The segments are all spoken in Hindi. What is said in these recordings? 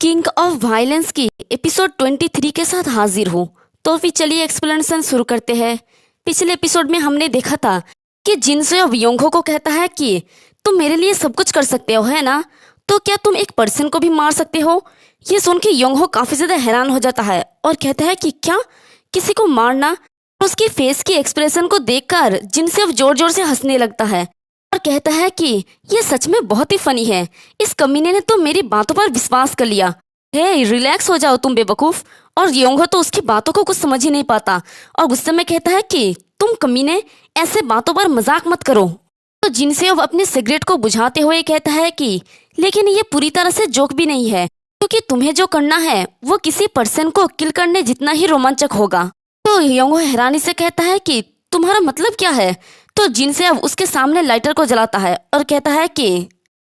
किंग ऑफ वायलेंस की एपिसोड 23 के साथ हाजिर हूँ। तो फिर चलिए एक्सप्लेनेशन शुरू करते हैं। पिछले एपिसोड में हमने देखा था कि जिनसेओ योंगहो को कहता है कि तुम मेरे लिए सब कुछ कर सकते हो, है ना? तो क्या तुम एक पर्सन को भी मार सकते हो? ये सुन के योंगहो काफी ज्यादा हैरान हो जाता है और कहता है कि क्या किसी को मारना? उसकी फेस की एक्सप्रेशन को देखकर जिनसेओ जोर जोर से हंसने लगता है और कहता है कि ये सच में बहुत ही फनी है। इस कमीने ने तो मेरी बातों पर विश्वास कर लिया। हे रिलैक्स हो जाओ तुम बेवकूफ। और योंगहो तो उसकी बातों को कुछ समझ ही नहीं पाता और गुस्से में कहता है कि तुम कमीने ऐसे बातों पर मजाक मत करो। तो जिनसेओ अपने सिगरेट को बुझाते हुए कहता है कि लेकिन ये पूरी तरह से जोक भी नहीं है, क्योंकि तुम्हें जो करना है वो किसी पर्सन को किल करने जितना ही रोमांचक होगा। तो योंगहो हैरानी से कहता है कि तुम्हारा मतलब क्या है? तो जिनसेओ उसके सामने लाइटर को जलाता है और कहता है कि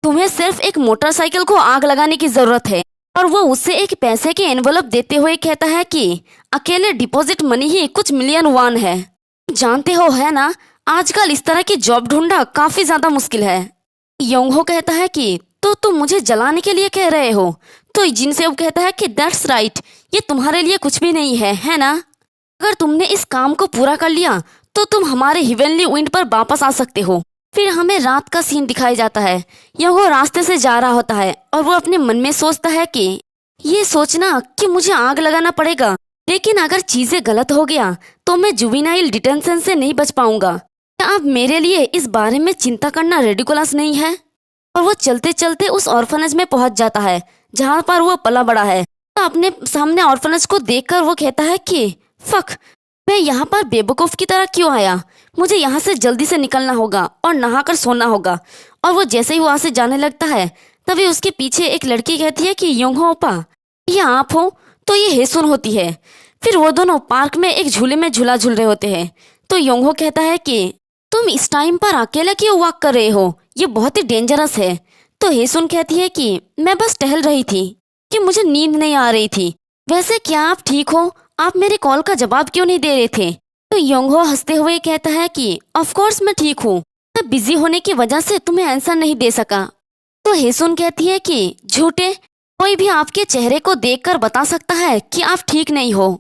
तुम्हें सिर्फ एक मोटरसाइकिल को आग लगाने की जरूरत है। और वो उससे एक पैसे के एनवलप देते हुए कहता है कि अकेले डिपॉजिट मनी ही कुछ मिलियन वॉन है। जानते हो, है ना, आजकल इस तरह की जॉब ढूंढना काफी ज्यादा मुश्किल है। योंगहो कहता है कि तो तुम मुझे जलाने के लिए कह रहे हो? तो जिनसेओ कहता है कि दैट्स राइट, ये तुम्हारे लिए कुछ भी नहीं है ना? अगर तुमने इस काम को पूरा कर लिया तो तुम हमारे हेवनली विंड पर वापस आ सकते हो। फिर हमें रात का सीन दिखाया जाता है। योंगहो रास्ते से जा रहा होता है और वो अपने मन में सोचता है कि ये सोचना कि मुझे आग लगाना पड़ेगा, लेकिन अगर चीजें गलत हो गया तो मैं जुवेनाइल डिटेंशन से नहीं बच पाऊंगा। क्या अब मेरे लिए इस बारे में चिंता करना रेडिकुलस नहीं है? और वो चलते चलते उस ऑर्फनेज में पहुंच जाता है जहाँ पर वो पला बड़ा है। तो अपने सामने ऑर्फनेज को देखकर वो कहता है कि फक, मैं यहाँ पर बेवकूफ की तरह क्यों आया? मुझे यहाँ से जल्दी से निकलना होगा और नहाकर सोना होगा। और वो जैसे ही वहाँ से जाने लगता है तभी उसके पीछे एक लड़की कहती है कि योंगहो ओपा, ये आप हो? तो ये हेसुन होती है। फिर वो दोनों पार्क में एक झूले में झूला झूल रहे होते हैं। तो योंगहो कहता है कि तुम इस टाइम पर अकेला क्यों वॉक कर रहे हो? ये बहुत ही डेंजरस है। तो हेसुन कहती है कि मैं बस टहल रही थी कि मुझे नींद नहीं आ रही थी। वैसे क्या आप ठीक हो? आप मेरे कॉल का जवाब क्यों नहीं दे रहे थे? तो योंगहो हंसते हुए कहता है कि ऑफ कोर्स मैं ठीक हूँ, मैं बिजी होने की वजह से तुम्हें आंसर नहीं दे सका। तो हेसुन कहती है कि झूठे, कोई भी आपके चेहरे को देखकर बता सकता है कि आप ठीक नहीं हो।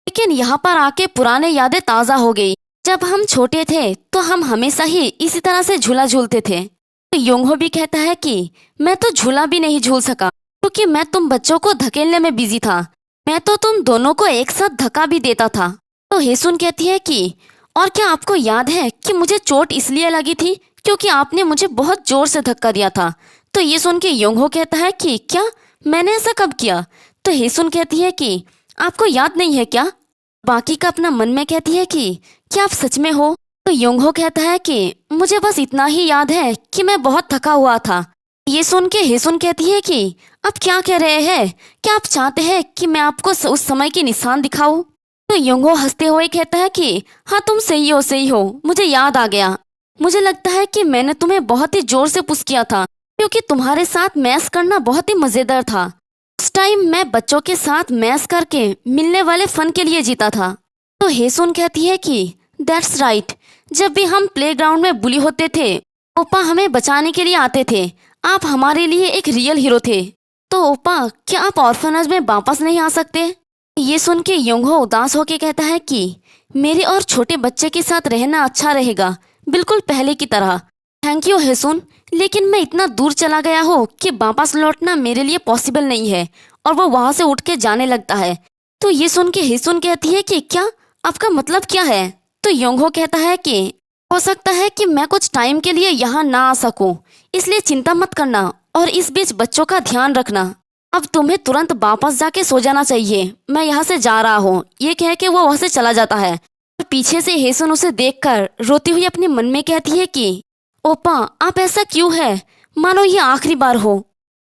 लेकिन यहाँ पर आके पुराने यादें ताज़ा हो गई। जब हम छोटे थे तो हम हमेशा ही इसी तरह से झूला झूलते थे। तो योंगहो भी कहता है कि मैं तो झूला भी नहीं झूल सका क्योंकि मैं तुम बच्चों को धकेलने में बिजी था। मैं तो तुम दोनों को एक साथ धक्का भी देता था। तो हेसुन कहती है कि और क्या आपको याद है कि मुझे चोट इसलिए लगी थी क्योंकि आपने मुझे बहुत जोर से धक्का दिया था। तो ये सुन के योंगहो कहता है कि क्या मैंने ऐसा कब किया? तो हेसुन कहती है कि आपको याद नहीं है क्या? बाकी का अपना मन में कहती है कि क्या आप सच में हो? तो योंगहो कहता है कि मुझे बस इतना ही याद है कि मैं बहुत थका हुआ था। ये सुन के हेसुन कहती है कि आप क्या कह रहे हैं? क्या आप चाहते हैं कि मैं आपको उस समय की निशान दिखाऊं? तो योंगहो हंसते हुए कहता है कि हाँ तुम सही हो, मुझे याद आ गया। मुझे लगता है कि मैंने तुम्हें बहुत ही जोर से पुश किया था क्योंकि तुम्हारे साथ मैस करना बहुत ही मजेदार था। उस टाइम मैं बच्चों के साथ मैस करके मिलने वाले फन के लिए जीता था। तो हेसुन कहती है कि दैट्स राइट, जब भी हम प्लेग्राउंड में बुली होते थे ओपा हमें बचाने के लिए आते थे। आप हमारे लिए एक रियल हीरो थे। तो ओपा क्या आप ऑर्फनेज में वापस नहीं आ सकते? ये सुन के योंगहो उदास होके कहता है कि मेरे और छोटे बच्चे के साथ रहना अच्छा रहेगा, बिल्कुल पहले की तरह। थैंक यू हेसुन, लेकिन मैं इतना दूर चला गया हूँ कि वापस लौटना मेरे लिए पॉसिबल नहीं है। और वो वहाँ से उठ के जाने लगता है। तो ये सुन के हेसुन कहती है कि क्या आपका मतलब क्या है? तो योंगहो कहता है कि हो सकता है कि मैं कुछ टाइम के लिए यहाँ ना आ सकूं, इसलिए चिंता मत करना और इस बीच बच्चों का ध्यान रखना। अब तुम्हें तुरंत वापस जाके सो जाना चाहिए, मैं यहाँ से जा रहा हूँ। ये कह के वो वहाँ से चला जाता है। और पीछे से हेसुन उसे देखकर रोती हुई अपने मन में कहती है कि ओपा आप ऐसा क्यों है, मानो ये आखिरी बार हो।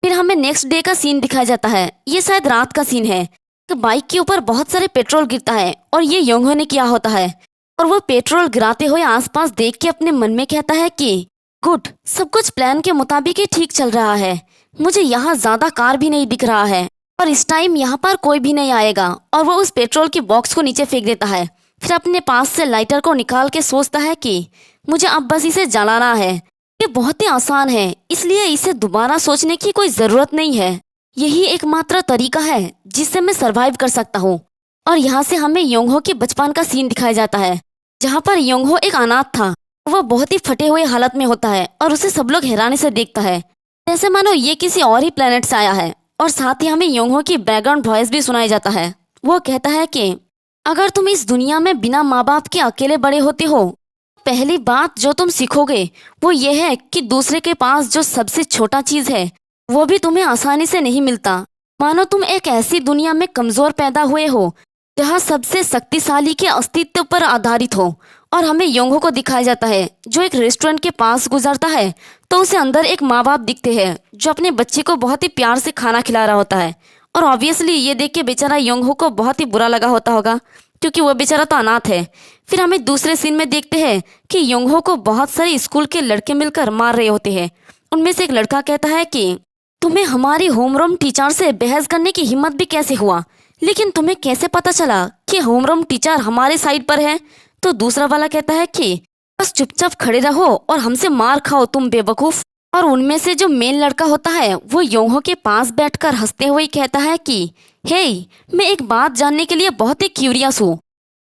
फिर हमें नेक्स्ट डे का सीन दिखाया जाता है। ये शायद रात का सीन है। बाइक के ऊपर बहुत सारे पेट्रोल गिरता है और ये योंगहो ने किया होता है। और वो पेट्रोल गिराते हुए आसपास देख के अपने मन में कहता है कि गुड, सब कुछ प्लान के मुताबिक ही ठीक चल रहा है। मुझे यहाँ ज्यादा कार भी नहीं दिख रहा है और इस टाइम यहाँ पर कोई भी नहीं आएगा। और वो उस पेट्रोल की बॉक्स को नीचे फेंक देता है। फिर अपने पास से लाइटर को निकाल के सोचता है कि मुझे अब बस इसे जलाना है। ये बहुत ही आसान है, इसलिए इसे दोबारा सोचने की कोई जरूरत नहीं है। यही एकमात्र तरीका है जिससे मैं सरवाइव कर सकता हूँ। और यहाँ से हमें योंगहो के बचपन का सीन दिखाया जाता है, जहाँ पर योंगहो एक अनाथ था। वह बहुत ही फटे हुए हालत में होता है और उसे सब लोग हैरानी से देखता है, जैसे मानो ये किसी और ही प्लेनेट से आया है। और साथ ही हमें योंगहो की बैकग्राउंड वॉइस भी सुनाई जाता है। वो कहता है कि अगर तुम इस दुनिया में बिना माँ बाप के अकेले बड़े होते हो, पहली बात जो तुम सीखोगे वो ये है कि दूसरे के पास जो सबसे छोटा चीज है वो भी तुम्हें आसानी से नहीं मिलता। मानो तुम एक ऐसी दुनिया में कमजोर पैदा हुए हो जहाँ सबसे शक्तिशाली के अस्तित्व पर आधारित हो। और हमें योंगहो को दिखाया जाता है जो एक रेस्टोरेंट के पास गुजरता है तो उसे अंदर एक माँ बाप दिखते हैं जो अपने बच्चे को बहुत ही प्यार से खाना खिला रहा होता है। और ऑब्वियसली ये देख के बेचारा योंगहो को बहुत ही बुरा लगा होता होगा, क्योंकि वो बेचारा तो अनाथ है। फिर हमें दूसरे सीन में देखते हैं कि योंगहो को बहुत सारे स्कूल के लड़के मिलकर मार रहे होते हैं। उनमें से एक लड़का कहता है कि तुम्हें हमारी होमरूम टीचर से बहस करने की हिम्मत भी कैसे हुआ, लेकिन तुम्हें कैसे पता चला कि होमरूम टीचर हमारे साइड पर है। तो दूसरा वाला कहता है कि बस चुपचाप खड़े रहो और हमसे मार खाओ तुम बेवकूफ। और उनमें से जो मेन लड़का होता है वो योंगहो के पास बैठकर हंसते हुए कहता है कि हे, मैं एक बात जानने के लिए बहुत ही क्यूरियस हूँ।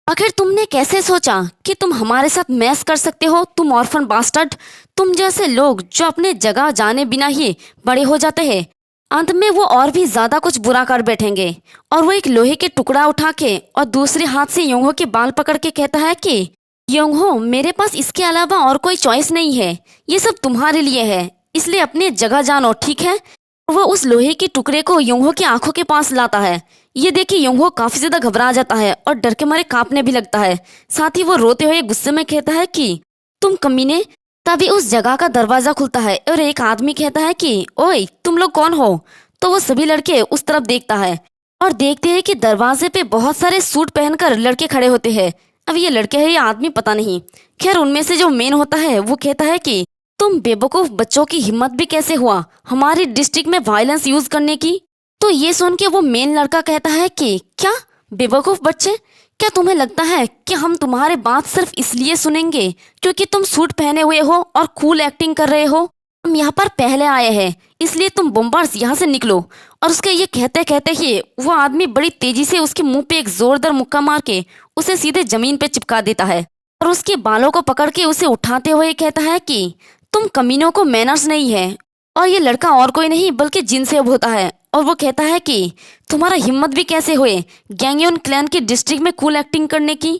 आखिर तुमने कैसे सोचा कि तुम हमारे साथ मैस कर सकते हो, तुम ऑर्फन बास्टर्ड। तुम जैसे लोग जो अपने जगह जाने बिना ही बड़े हो जाते हैं, अंत में वो और भी ज्यादा कुछ बुरा कर बैठेंगे। और वो एक लोहे के टुकड़ा उठा के और दूसरे हाथ से योंगहो के बाल पकड़ के कहता है कि योंगहो, मेरे पास इसके अलावा और कोई चॉइस नहीं है, ये सब तुम्हारे लिए है, इसलिए अपनी जगह जानो, ठीक है। वो उस लोहे के टुकड़े को योंगहो की आंखों के पास लाता है। ये देख के योंगहो काफी ज्यादा घबरा जाता है और डर के मारे कांपने भी लगता है। साथ ही वो रोते हुए गुस्से में कहता है कि तुम कमीने। तभी उस जगह का दरवाजा खुलता है और एक आदमी कहता है कि ओए, तुम लोग कौन हो। तो वो सभी लड़के उस तरफ देखता है और देखते हैं कि दरवाजे पे बहुत सारे सूट पहनकर लड़के खड़े होते हैं। अब ये लड़के हैं या आदमी पता नहीं। खैर, उनमें से जो मेन होता है वो कहता है कि तुम बेवकूफ बच्चों की हिम्मत भी कैसे हुआ हमारी डिस्ट्रिक्ट में वायलेंस यूज करने की। तो ये सुन के वो मेन लड़का कहता है कि क्या बेवकूफ बच्चे, क्या तुम्हें लगता है कि हम तुम्हारे बात सिर्फ इसलिए सुनेंगे क्योंकि तुम सूट पहने हुए हो और कूल एक्टिंग कर रहे हो। हम यहाँ पर पहले आए हैं, इसलिए तुम बम्बार्स यहाँ से निकलो। और उसके ये कहते कहते ही वो आदमी बड़ी तेजी से उसके मुंह पे एक जोरदार मुक्का मार के उसे सीधे जमीन पे चिपका देता है और उसके बालों को पकड़ के उसे उठाते हुए कहता है कि तुम कमीनों को मैनर्स नहीं है। और ये लड़का और कोई नहीं बल्कि जिनसेब होता है और वो कहता है कि तुम्हारा हिम्मत भी कैसे हुए गैंगयोन क्लैन की डिस्ट्रिक्ट में कूल एक्टिंग करने की।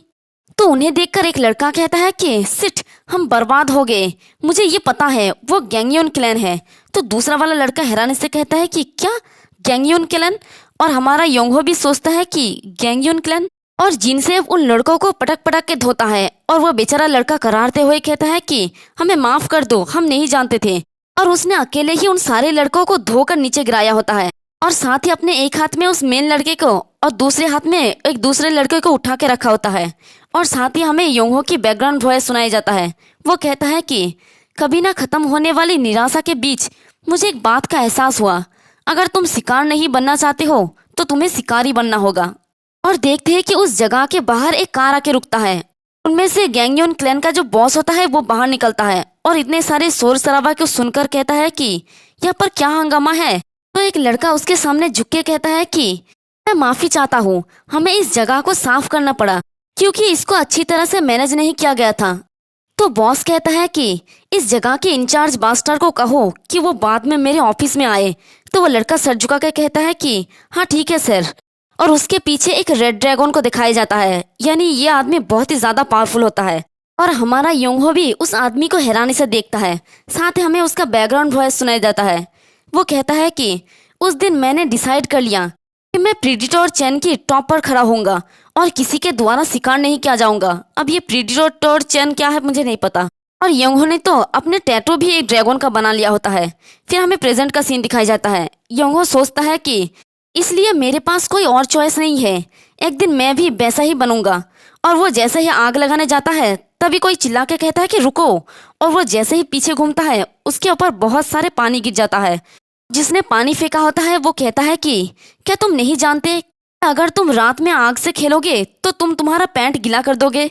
तो उन्हें देखकर एक लड़का कहता है कि सिट, हम बर्बाद हो गए, मुझे ये पता है वो गैंगयोन क्लैन है। तो दूसरा वाला लड़का हैरानी से कहता है कि क्या गैंगयोन क्लैन। और हमारा योंगहो भी सोचता है कि गैंगयोन क्लैन। और जिनसेब उन लड़कों को पटक पटक के धोता है और वो बेचारा लड़का करारते हुए कहता है कि हमें माफ कर दो, हम नहीं जानते थे। और उसने अकेले ही उन सारे लड़कों को धोकर नीचे गिराया होता है और साथ ही अपने एक हाथ में उस मेन लड़के को और दूसरे हाथ में एक दूसरे लड़के को उठा के रखा होता है। और साथ ही हमें योंगहो की बैकग्राउंड वॉइस सुनाया जाता है। वो कहता है कि कभी ना खत्म होने वाली निराशा के बीच मुझे एक बात का एहसास हुआ, अगर तुम शिकार नहीं बनना चाहते हो तो तुम्हें शिकारी बनना होगा। और देखते हैं कि उस जगह के बाहर एक कार आके रुकता है। उनमें से गैंगयोन क्लैन का जो बॉस होता है वो बाहर निकलता है और इतने सारे शोर शराबा को सुनकर कहता है कि यहाँ पर क्या हंगामा है। तो एक लड़का उसके सामने झुक के कहता है कि मैं माफी चाहता हूँ, हमें इस जगह को साफ करना पड़ा क्योंकि इसको अच्छी तरह से मैनेज नहीं किया गया था। तो बॉस कहता है कि इस जगह के इंचार्ज बास्टर को कहो कि वो बाद में मेरे ऑफिस में आए। तो वो लड़का सर झुका के कहता है कि हाँ ठीक है सर। और उसके पीछे एक रेड ड्रैगन को दिखाया जाता है, यानी ये आदमी बहुत ही ज्यादा पावरफुल होता है। और हमारा योंगहो भी उस आदमी को हैरानी से देखता है। साथ ही हमें उसका बैकग्राउंड वॉइस सुनाया जाता है। वो कहता है कि उस दिन मैंने डिसाइड कर लिया कि मैं प्रीडिटर चैन की टॉप पर खड़ा होऊंगा और किसी के द्वारा शिकार नहीं किया जाऊंगा। अब ये प्रीडिटर चैन क्या है मुझे नहीं पता। और योंगहो ने तो अपने टैटू भी एक ड्रैगन का बना लिया होता है। फिर हमें प्रेजेंट का सीन दिखाया जाता है। योंगहो सोचता है कि इसलिए मेरे पास कोई और चॉइस नहीं है, एक दिन मैं भी वैसा ही बनूंगा। और वो जैसे ही आग लगाने जाता है तभी कोई चिल्ला के कहता है कि रुको। और वो जैसे ही पीछे घूमता है उसके ऊपर बहुत सारे पानी गिर जाता है। जिसने पानी फेंका होता है वो कहता है कि क्या तुम नहीं जानते अगर तुम रात में आग से खेलोगे तो तुम तुम्हारा पैंट गीला कर दोगे।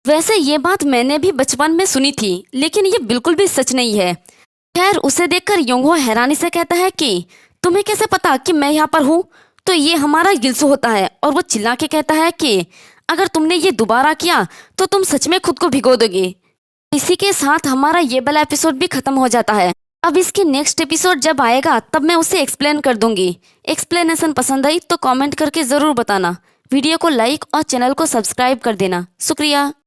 वैसे ये बात मैंने भी बचपन में सुनी थी, लेकिन ये बिल्कुल भी सच नहीं है। खैर, उसे देखकर योंगहो हैरानी से कहता है कि तुम्हें कैसे पता कि मैं यहाँ पर हूँ? तो ये हमारा गिल्सू होता है और वो चिल्ला के कहता है कि अगर तुमने ये दोबारा किया तो तुम सच में खुद को भिगो दोगे। इसी के साथ हमारा ये वाला एपिसोड भी खत्म हो जाता है। अब इसकी नेक्स्ट एपिसोड जब आएगा तब मैं उसे एक्सप्लेन कर दूंगी। एक्सप्लेनेशन पसंद आई तो कमेंट करके ज़रूर बताना। वीडियो को लाइक और चैनल को सब्सक्राइब कर देना। शुक्रिया।